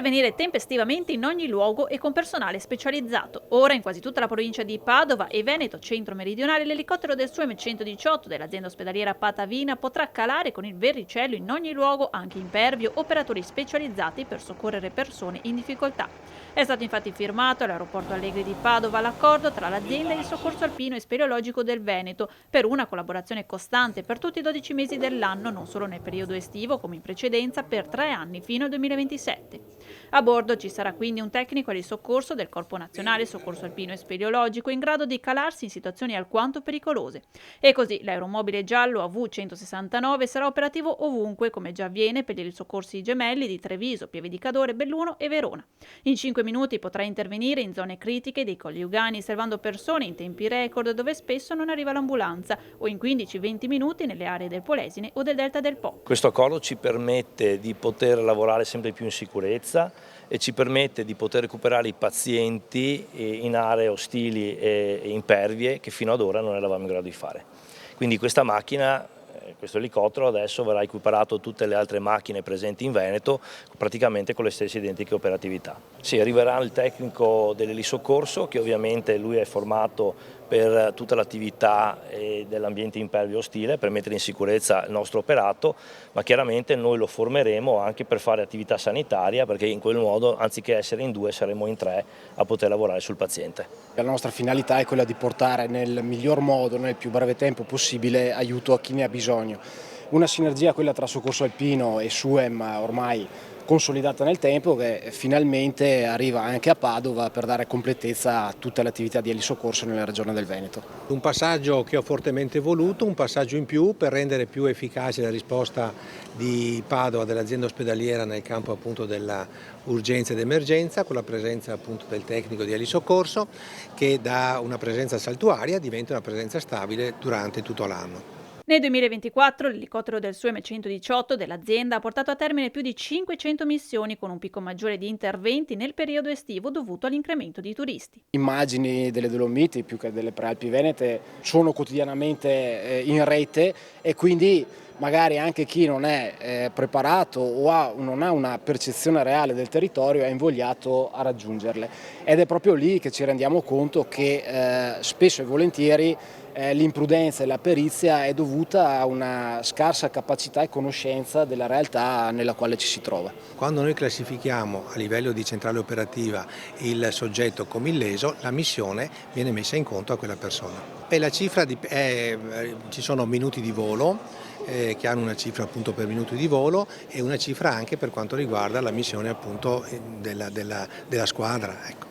intervenire tempestivamente in ogni luogo e con personale specializzato. Ora in quasi tutta la provincia di Padova e Veneto centro-meridionale l'elicottero del SUEM 118 dell'azienda ospedaliera Patavina potrà calare con il verricello in ogni luogo, anche impervio, operatori specializzati per soccorrere persone in difficoltà. È stato infatti firmato all'aeroporto Allegri di Padova l'accordo tra l'azienda e il soccorso alpino e speleologico del Veneto per una collaborazione costante per tutti i 12 mesi dell'anno, non solo nel periodo estivo come in precedenza, per 3 anni fino al 2027. A bordo ci sarà quindi un tecnico di soccorso del Corpo Nazionale Soccorso Alpino e Speleologico in grado di calarsi in situazioni alquanto pericolose. E così l'aeromobile giallo AV169 sarà operativo ovunque, come già avviene per i soccorsi gemelli di Treviso, Pieve di Cadore, Belluno e Verona. In 5 minuti potrà intervenire in zone critiche dei Colli Ugani, salvando persone in tempi record dove spesso non arriva l'ambulanza, o in 15-20 minuti nelle aree del Polesine o del Delta del Po. Questo accordo ci permette di poter lavorare sempre più in sicurezza e ci permette di poter recuperare i pazienti in aree ostili e impervie che fino ad ora non eravamo in grado di fare. Quindi questa macchina, questo elicottero adesso verrà equiparato a tutte le altre macchine presenti in Veneto praticamente con le stesse identiche operatività. Sì, arriverà il tecnico dell'elisoccorso che ovviamente lui è formato per tutta l'attività dell'ambiente impervio ostile per mettere in sicurezza il nostro operato, ma chiaramente noi lo formeremo anche per fare attività sanitaria perché in quel modo anziché essere in 2 saremo in 3 a poter lavorare sul paziente. La nostra finalità è quella di portare nel miglior modo, nel più breve tempo possibile, aiuto a chi ne ha bisogno. Una sinergia, quella tra soccorso alpino e SUEM, ormai consolidata nel tempo, che finalmente arriva anche a Padova per dare completezza a tutte le attività di elisoccorso nella regione del Veneto. Un passaggio che ho fortemente voluto, un passaggio in più per rendere più efficace la risposta di Padova, dell'azienda ospedaliera nel campo appunto della urgenza ed emergenza, con la presenza appunto del tecnico di elisoccorso che da una presenza saltuaria diventa una presenza stabile durante tutto l'anno. Nel 2024 l'elicottero del SUEM 118 dell'azienda ha portato a termine più di 500 missioni con un picco maggiore di interventi nel periodo estivo dovuto all'incremento di turisti. Immagini delle Dolomiti più che delle prealpi venete sono quotidianamente in rete e quindi magari anche chi non è preparato o non ha una percezione reale del territorio è invogliato a raggiungerle ed è proprio lì che ci rendiamo conto che spesso e volentieri l'imprudenza e la perizia è dovuta a una scarsa capacità e conoscenza della realtà nella quale ci si trova. Quando noi classifichiamo a livello di centrale operativa il soggetto come illeso, la missione viene messa in conto a quella persona. E la cifra ci sono minuti di volo che hanno una cifra appunto per minuti di volo e una cifra anche per quanto riguarda la missione appunto della squadra. Ecco.